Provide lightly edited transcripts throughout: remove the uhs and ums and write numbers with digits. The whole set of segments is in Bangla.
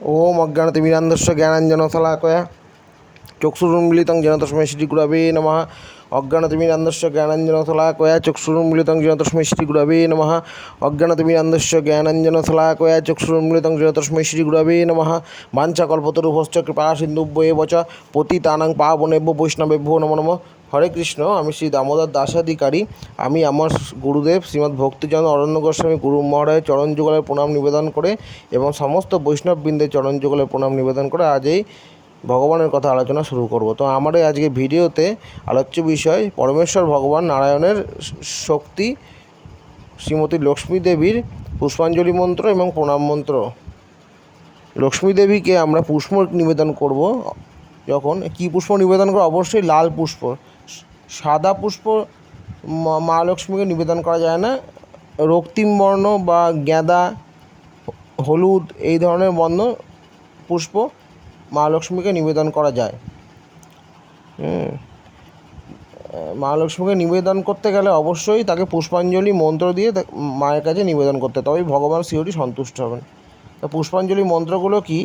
ओम अज्ञानतिमिरान्धस्य ज्ञानाञ्जनशलाकया चक्षुरुन्मीलितं येन तस्मै श्रीगुरवे नमः। अज्ञानतिमिरान्धस्य ज्ञानाञ्जनशलाकया चक्षुरुन्मीलितं येन तस्मै श्रीगुरवे नमः। अज्ञानतिमिरान्धस्य ज्ञानाञ्जनशलाकया चक्षुरुन्मीलितं येन तस्मै श्रीगुरवे नमः। वाञ्छाकल्पतरुभ्यश्च कृपासिन्धुभ्यैव च पतितानां पावनेभ्यो वैष्णवेभ्यो नमो नमः। हरे कृष्ण। আমি শ্রী দামোদর দাসাধিকারী। আমি আমার গুরুদেব শ্রীমদ্ ভক্তিচরণ অরণ্য গোস্বামী গুরু মহারাজের চরণ যুগলের প্রণাম নিবেদন করে এবং সমস্ত বৈষ্ণববৃন্দের চরণ যুগলের প্রণাম নিবেদন করে আজ এই ভগবানের কথা আলোচনা শুরু করব। তো আমার এই আজকে ভিডিওতে আলোচ্য বিষয় পরমেশ্বর ভগবান নারায়ণের শক্তি, শ্রীমতী লক্ষ্মী দেবীর পুষ্পাঞ্জলি মন্ত্র এবং প্রণাম মন্ত্র। লক্ষ্মী দেবীকে আমরা পুষ্প নিবেদন করব। যখন কী পুষ্প নিবেদন করব? অবশ্যই লাল পুষ্প। সাদা পুষ্প মা লক্ষ্মীকে নিবেদন করা যায় না। রক্তিম বর্ণ বা গাঁদা, হলুদ এই ধরনের বর্ণ পুষ্প মা লক্ষ্মীকে নিবেদন করা যায়। মা লক্ষ্মীকে নিবেদন করতে গেলে অবশ্যই তাকে পুষ্পাঞ্জলি মন্ত্র দিয়ে মায়ের কাছে নিবেদন করতে, তবেই ভগবান শিবটি সন্তুষ্ট হবেন। তো পুষ্পাঞ্জলি মন্ত্রগুলো কি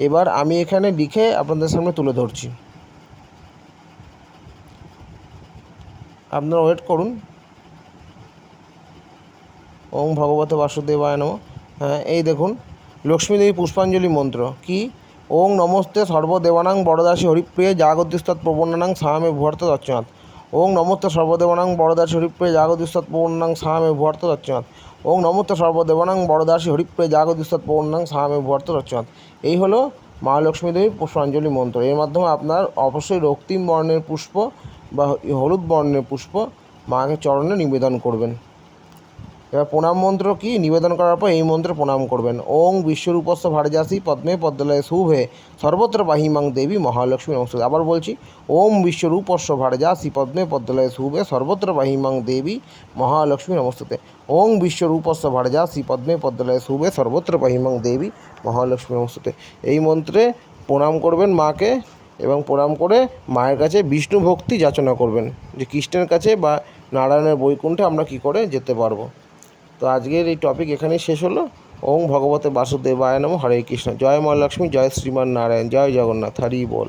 এবার আমি এখানে লিখে আপনাদের সামনে তুলে ধরছি, আপনারা ওয়েট করুন। ওম ভগবতে বাসুদেবায় নমঃ। হ্যাঁ, এই দেখুন লক্ষ্মীদেবী পুষ্পাঞ্জলি মন্ত্র কি? ওং নমস্তে সর্বদেবানাং বরদাসী হরিপ্রিয়ে জাগতিস্তৎ প্রবন্নানাং সাহামে ভুয়ার্থ দর্শনাথ। ওং নমস্তে সর্বদেবানাং বরদাসী হরিপ্রিয়ে জাগতিস্তৎ প্রবন্নানাং সাহামে ভুয়ার্থ দর্শনাথ। ওং নমস্তে সর্বদেবানাং বরদাসী হরিপ্রিয়ে জাগতিস্তৎ প্রবন্নানাং সাহামে ভুয়ার্থ দর্শনাথ। এই হলো মা লক্ষ্মী দেবীর পুষ্পাঞ্জলি মন্ত্র। এর মাধ্যমে আপনার অবশ্যই রক্তিম বর্ণের পুষ্প বা হলুদ বর্ণের পুষ্প মাকে চরণে নিবেদন করবেন। এবার প্রণাম মন্ত্র কি? নিবেদন করার পর এই মন্ত্রে প্রণাম করবেন। ওং বিশ্বরূপস্য ভারজাসী পদ্মে পদ্মলয়ে শুভে সর্বত্র পাহিমাং দেবী মহালক্ষ্মী নমস্তে। আবার বলছি, ওম বিশ্বরূপস্য ভারজাসী পদ্মে পদ্মলয়ে শুভে সর্বত্র পাহিমাং দেবী মহালক্ষ্মী নমস্তে। ওং বিশ্বরূপস্য ভারজাসী পদ্মে পদ্মলয়ে শুভে সর্বত্র পাহিমাং দেবী মহালক্ষ্মী নমস্তে। এই মন্ত্রে প্রণাম করবেন মাকে এবং প্রণাম করে মায়ের কাছে বিষ্ণু ভক্তি যাচনা করবেন যে কৃষ্ণের কাছে বা নারায়ণের বৈকুণ্ঠে আমরা কী করে যেতে পারবো। তো আজকের এই টপিক এখানেই শেষ হলো। ওং ভগবতে বাসুদেবায় নমঃ। হরে কৃষ্ণ। জয় মা লক্ষ্মী, জয় শ্রীমান নারায়ণ, জয় জগন্নাথ। হরি বল।